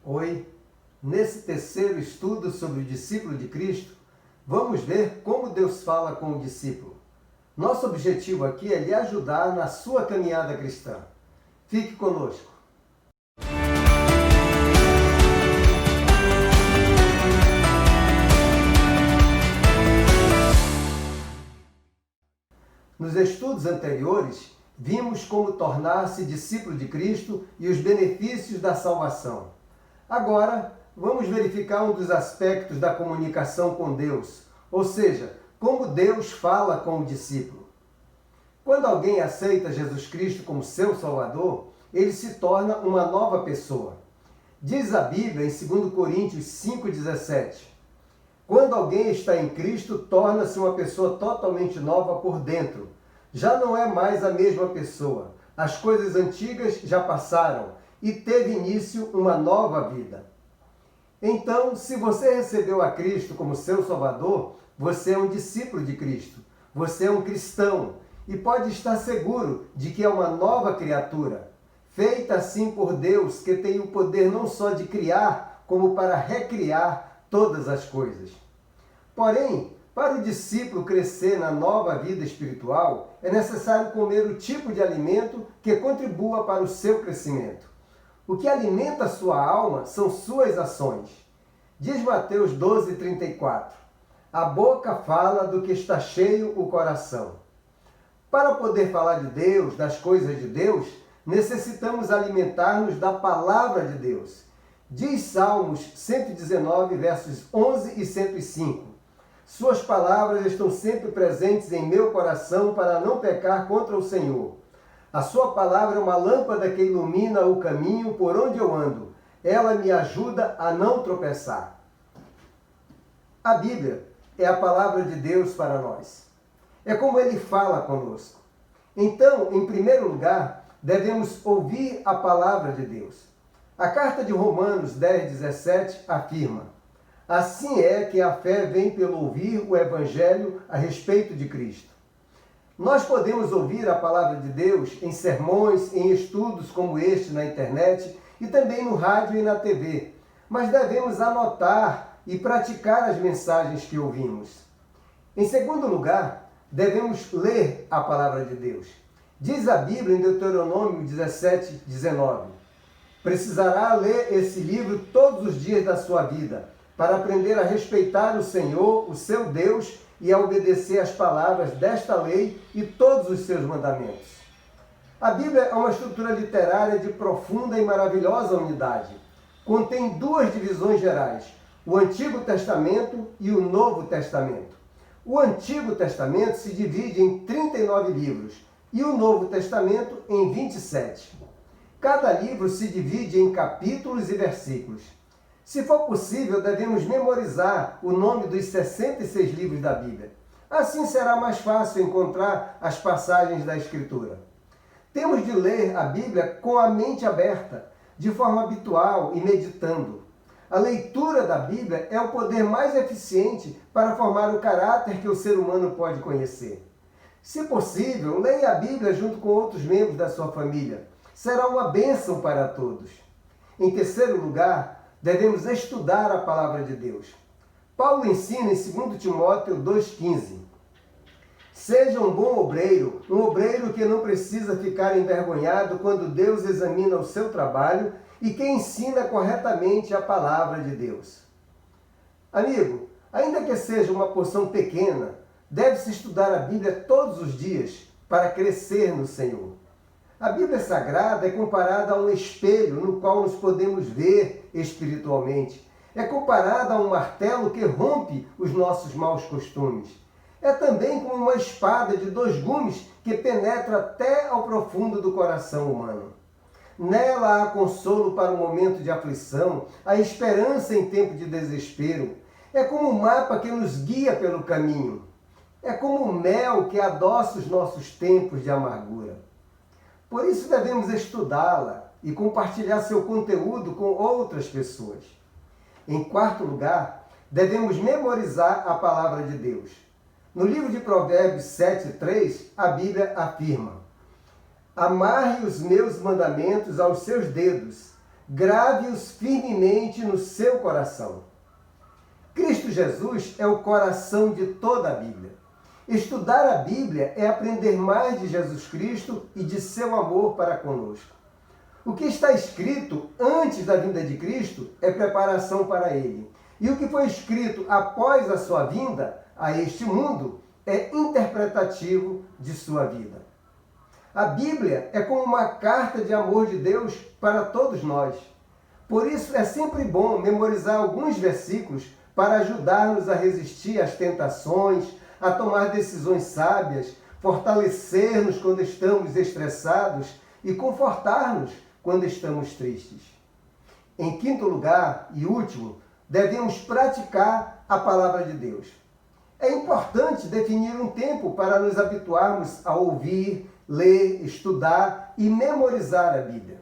Oi, nesse terceiro estudo sobre o discípulo de Cristo, vamos ver como Deus fala com o discípulo. Nosso objetivo aqui é lhe ajudar na sua caminhada cristã. Fique conosco. Nos estudos anteriores, vimos como tornar-se discípulo de Cristo e os benefícios da salvação. Agora, vamos verificar um dos aspectos da comunicação com Deus, ou seja, como Deus fala com o discípulo. Quando alguém aceita Jesus Cristo como seu Salvador, ele se torna uma nova pessoa. Diz a Bíblia em 2 Coríntios 5,17: quando alguém está em Cristo, torna-se uma pessoa totalmente nova por dentro. Já não é mais a mesma pessoa. As coisas antigas já passaram e teve início uma nova vida. Então, se você recebeu a Cristo como seu Salvador, você é um discípulo de Cristo. Você é um cristão e pode estar seguro de que é uma nova criatura, feita assim por Deus, que tem o poder não só de criar, como para recriar todas as coisas. Porém, para o discípulo crescer na nova vida espiritual, é necessário comer o tipo de alimento que contribua para o seu crescimento. O que alimenta a sua alma são suas ações. Diz Mateus 12,34: a boca fala do que está cheio o coração. Para poder falar de Deus, das coisas de Deus, necessitamos alimentar-nos da palavra de Deus. Diz Salmos 119, versos 11 e 105. Suas palavras estão sempre presentes em meu coração para não pecar contra o Senhor. A sua palavra é uma lâmpada que ilumina o caminho por onde eu ando. Ela me ajuda a não tropeçar. A Bíblia é a palavra de Deus para nós. É como Ele fala conosco. Então, em primeiro lugar, devemos ouvir a palavra de Deus. A carta de Romanos 10,17 afirma: assim é que a fé vem pelo ouvir o Evangelho a respeito de Cristo. Nós podemos ouvir a palavra de Deus em sermões, em estudos como este na internet e também no rádio e na TV, mas devemos anotar e praticar as mensagens que ouvimos. Em segundo lugar, devemos ler a palavra de Deus. Diz a Bíblia em Deuteronômio 17:19: precisará ler esse livro todos os dias da sua vida, para aprender a respeitar o Senhor, o seu Deus, e a obedecer às palavras desta lei e todos os seus mandamentos. A Bíblia é uma estrutura literária de profunda e maravilhosa unidade. Contém duas divisões gerais: o Antigo Testamento e o Novo Testamento. O Antigo Testamento se divide em 39 livros e o Novo Testamento em 27. Cada livro se divide em capítulos e versículos. Se for possível, devemos memorizar o nome dos 66 livros da Bíblia. Assim será mais fácil encontrar as passagens da Escritura. Temos de ler a Bíblia com a mente aberta, de forma habitual e meditando. A leitura da Bíblia é o poder mais eficiente para formar o caráter que o ser humano pode conhecer. Se possível, leia a Bíblia junto com outros membros da sua família. Será uma bênção para todos. Em terceiro lugar, devemos estudar a palavra de Deus. Paulo ensina em 2 Timóteo 2,15: seja um bom obreiro, um obreiro que não precisa ficar envergonhado quando Deus examina o seu trabalho e que ensina corretamente a palavra de Deus. Amigo, ainda que seja uma porção pequena, deve-se estudar a Bíblia todos os dias para crescer no Senhor. A Bíblia Sagrada é comparada a um espelho no qual nos podemos ver espiritualmente. É comparada a um martelo que rompe os nossos maus costumes. É também como uma espada de 2 gumes que penetra até ao profundo do coração humano. Nela há consolo para o momento de aflição, há esperança em tempo de desespero. É como um mapa que nos guia pelo caminho. É como o mel que adoça os nossos tempos de amargura. Por isso devemos estudá-la e compartilhar seu conteúdo com outras pessoas. Em quarto lugar, devemos memorizar a palavra de Deus. No livro de Provérbios 7,3, a Bíblia afirma: amarre os meus mandamentos aos seus dedos, grave-os firmemente no seu coração. Cristo Jesus é o coração de toda a Bíblia. Estudar a Bíblia é aprender mais de Jesus Cristo e de seu amor para conosco. O que está escrito antes da vinda de Cristo é preparação para Ele. E o que foi escrito após a sua vinda a este mundo é interpretativo de sua vida. A Bíblia é como uma carta de amor de Deus para todos nós. Por isso é sempre bom memorizar alguns versículos para ajudar-nos a resistir às tentações, a tomar decisões sábias, fortalecer-nos quando estamos estressados e confortar-nos quando estamos tristes. Em quinto lugar e último, devemos praticar a palavra de Deus. É importante definir um tempo para nos habituarmos a ouvir, ler, estudar e memorizar a Bíblia.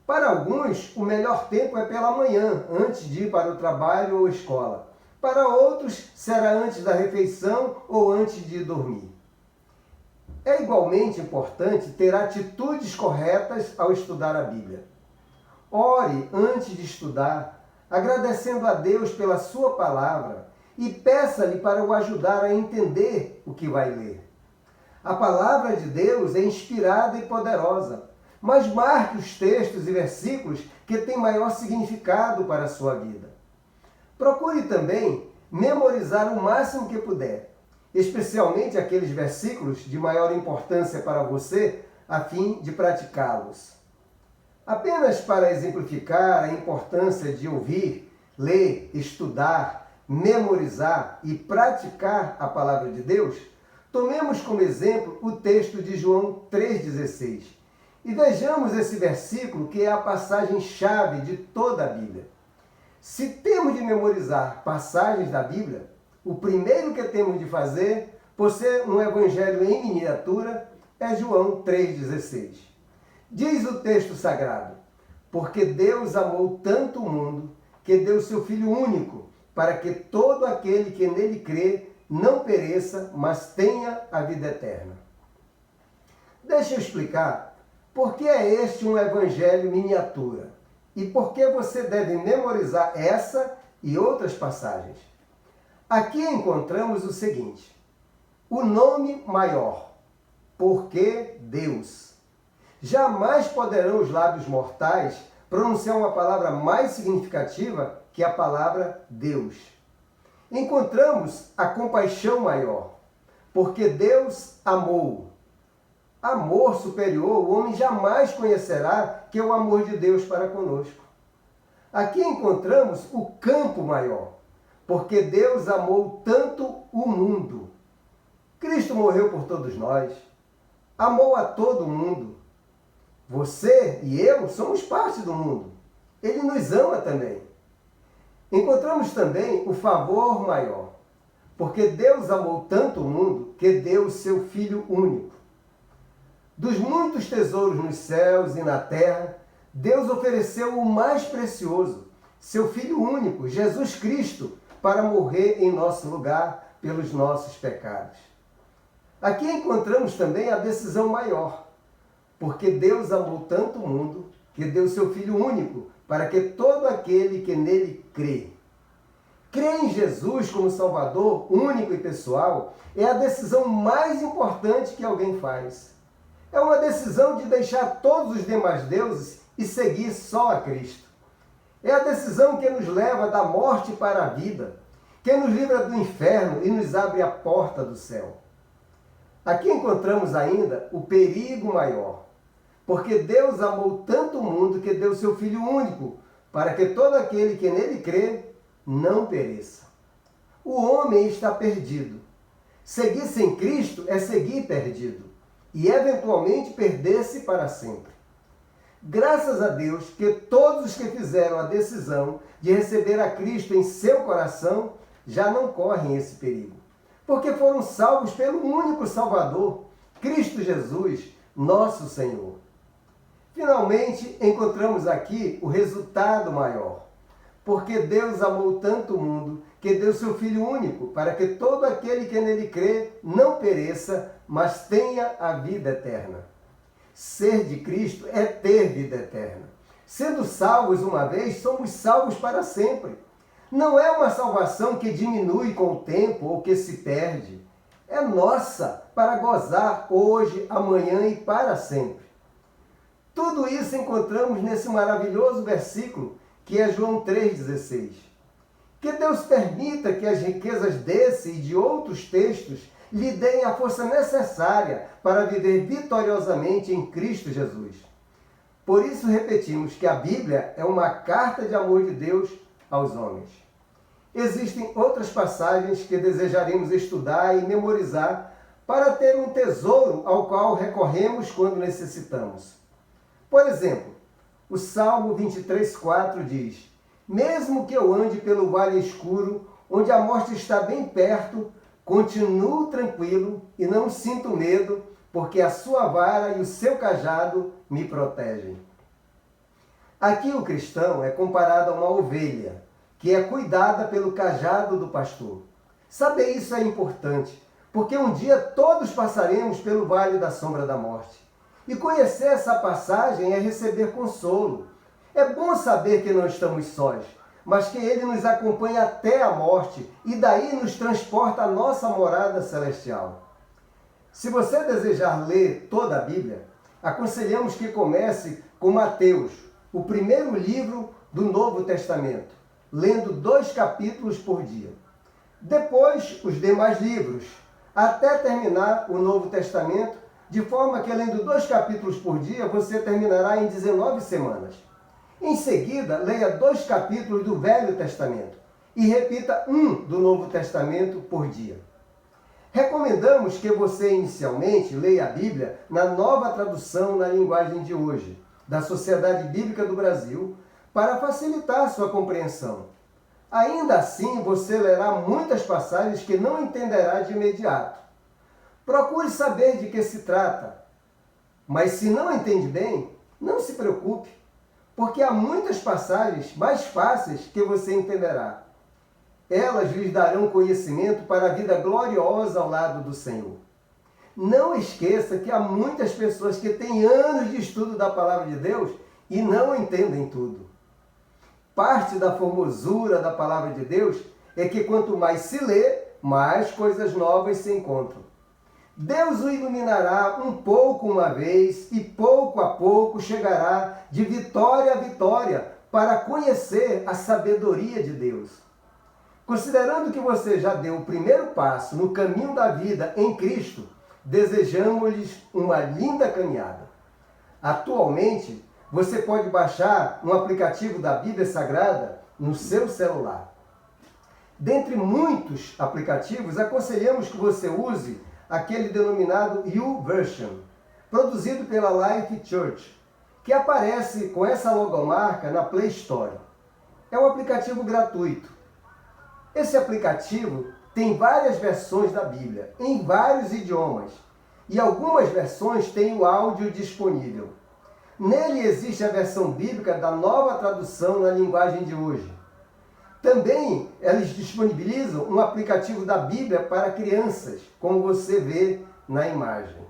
Para alguns, o melhor tempo é pela manhã, antes de ir para o trabalho ou escola. Para outros, será antes da refeição ou antes de dormir. É igualmente importante ter atitudes corretas ao estudar a Bíblia. Ore antes de estudar, agradecendo a Deus pela sua palavra e peça-lhe para o ajudar a entender o que vai ler. A palavra de Deus é inspirada e poderosa, mas marque os textos e versículos que têm maior significado para a sua vida. Procure também memorizar o máximo que puder, especialmente aqueles versículos de maior importância para você, a fim de praticá-los. Apenas para exemplificar a importância de ouvir, ler, estudar, memorizar e praticar a palavra de Deus, tomemos como exemplo o texto de João 3,16 e vejamos esse versículo que é a passagem-chave de toda a Bíblia. Se temos de memorizar passagens da Bíblia, o primeiro que temos de fazer, por ser um evangelho em miniatura, é João 3,16. Diz o texto sagrado: porque Deus amou tanto o mundo, que deu seu Filho único, para que todo aquele que nele crê não pereça, mas tenha a vida eterna. Deixa eu explicar por que é este um evangelho miniatura e por que você deve memorizar essa e outras passagens. Aqui encontramos o seguinte: o nome maior, porque Deus. Jamais poderão os lábios mortais pronunciar uma palavra mais significativa que a palavra Deus. Encontramos a compaixão maior, porque Deus amou. Amor superior o homem jamais conhecerá que é o amor de Deus para conosco. Aqui encontramos o campo maior, porque Deus amou tanto o mundo. Cristo morreu por todos nós, amou a todo mundo. Você e eu somos parte do mundo. Ele nos ama também. Encontramos também o favor maior, porque Deus amou tanto o mundo que deu o seu Filho único. Dos muitos tesouros nos céus e na terra, Deus ofereceu o mais precioso, seu Filho único, Jesus Cristo, para morrer em nosso lugar pelos nossos pecados. Aqui encontramos também a decisão maior, porque Deus amou tanto o mundo que deu seu Filho único, para que todo aquele que nele crê. Crer em Jesus como Salvador único e pessoal é a decisão mais importante que alguém faz. É uma decisão de deixar todos os demais deuses e seguir só a Cristo. É a decisão que nos leva da morte para a vida, que nos livra do inferno e nos abre a porta do céu. Aqui encontramos ainda o perigo maior, porque Deus amou tanto o mundo que deu seu Filho único, para que todo aquele que nele crê não pereça. O homem está perdido. Seguir sem Cristo é seguir perdido e eventualmente perder-se para sempre. Graças a Deus que todos os que fizeram a decisão de receber a Cristo em seu coração já não correm esse perigo, porque foram salvos pelo único Salvador, Cristo Jesus, nosso Senhor. Finalmente, encontramos aqui o resultado maior, porque Deus amou tanto o mundo que deu seu Filho único, para que todo aquele que nele crê não pereça, mas tenha a vida eterna. Ser de Cristo é ter vida eterna. Sendo salvos uma vez, somos salvos para sempre. Não é uma salvação que diminui com o tempo ou que se perde. É nossa para gozar hoje, amanhã e para sempre. Tudo isso encontramos nesse maravilhoso versículo que é João 3,16. Que Deus permita que as riquezas desse e de outros textos lhe deem a força necessária para viver vitoriosamente em Cristo Jesus. Por isso repetimos que a Bíblia é uma carta de amor de Deus aos homens. Existem outras passagens que desejaremos estudar e memorizar para ter um tesouro ao qual recorremos quando necessitamos. Por exemplo, o Salmo 23,4 diz: mesmo que eu ande pelo vale escuro, onde a morte está bem perto, continuo tranquilo e não sinto medo, porque a sua vara e o seu cajado me protegem. Aqui o cristão é comparado a uma ovelha, que é cuidada pelo cajado do pastor. Saber isso é importante, porque um dia todos passaremos pelo vale da sombra da morte. E conhecer essa passagem é receber consolo. É bom saber que não estamos sós, mas que Ele nos acompanha até a morte e daí nos transporta à nossa morada celestial. Se você desejar ler toda a Bíblia, aconselhamos que comece com Mateus, o primeiro livro do Novo Testamento, lendo 2 capítulos por dia. Depois, os demais livros, até terminar o Novo Testamento, de forma que, lendo 2 capítulos por dia, você terminará em 19 semanas. Em seguida, leia 2 capítulos do Velho Testamento e repita 1 do Novo Testamento por dia. Recomendamos que você inicialmente leia a Bíblia na Nova Tradução na linguagem de hoje, da Sociedade Bíblica do Brasil, para facilitar sua compreensão. Ainda assim, você lerá muitas passagens que não entenderá de imediato. Procure saber de que se trata, mas se não entende bem, não se preocupe, porque há muitas passagens mais fáceis que você entenderá. Elas lhes darão conhecimento para a vida gloriosa ao lado do Senhor. Não esqueça que há muitas pessoas que têm anos de estudo da Palavra de Deus e não entendem tudo. Parte da formosura da Palavra de Deus é que quanto mais se lê, mais coisas novas se encontram. Deus o iluminará um pouco uma vez e pouco a pouco chegará de vitória a vitória para conhecer a sabedoria de Deus. Considerando que você já deu o primeiro passo no caminho da vida em Cristo, desejamos-lhes uma linda caminhada. Atualmente, você pode baixar um aplicativo da Bíblia Sagrada no seu celular. Dentre muitos aplicativos, aconselhamos que você use aquele denominado YouVersion, produzido pela Life Church, que aparece com essa logomarca na Play Store. É um aplicativo gratuito. Esse aplicativo tem várias versões da Bíblia, em vários idiomas, e algumas versões têm o áudio disponível. Nele existe a versão bíblica da Nova Tradução na linguagem de hoje. Também eles disponibilizam um aplicativo da Bíblia para crianças, como você vê na imagem.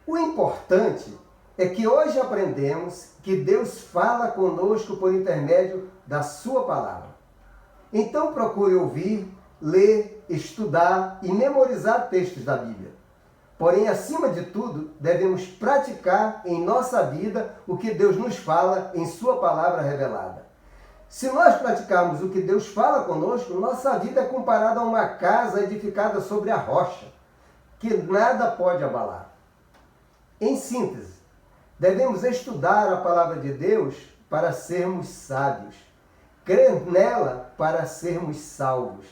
O importante é que hoje aprendemos que Deus fala conosco por intermédio da sua palavra. Então procure ouvir, ler, estudar e memorizar textos da Bíblia. Porém, acima de tudo, devemos praticar em nossa vida o que Deus nos fala em sua palavra revelada. Se nós praticarmos o que Deus fala conosco, nossa vida é comparada a uma casa edificada sobre a rocha, que nada pode abalar. Em síntese, devemos estudar a palavra de Deus para sermos sábios, crer nela para sermos salvos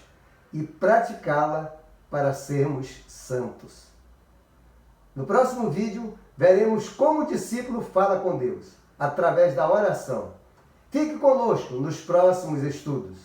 e praticá-la para sermos santos. No próximo vídeo, veremos como o discípulo fala com Deus, através da oração. Fique conosco nos próximos estudos.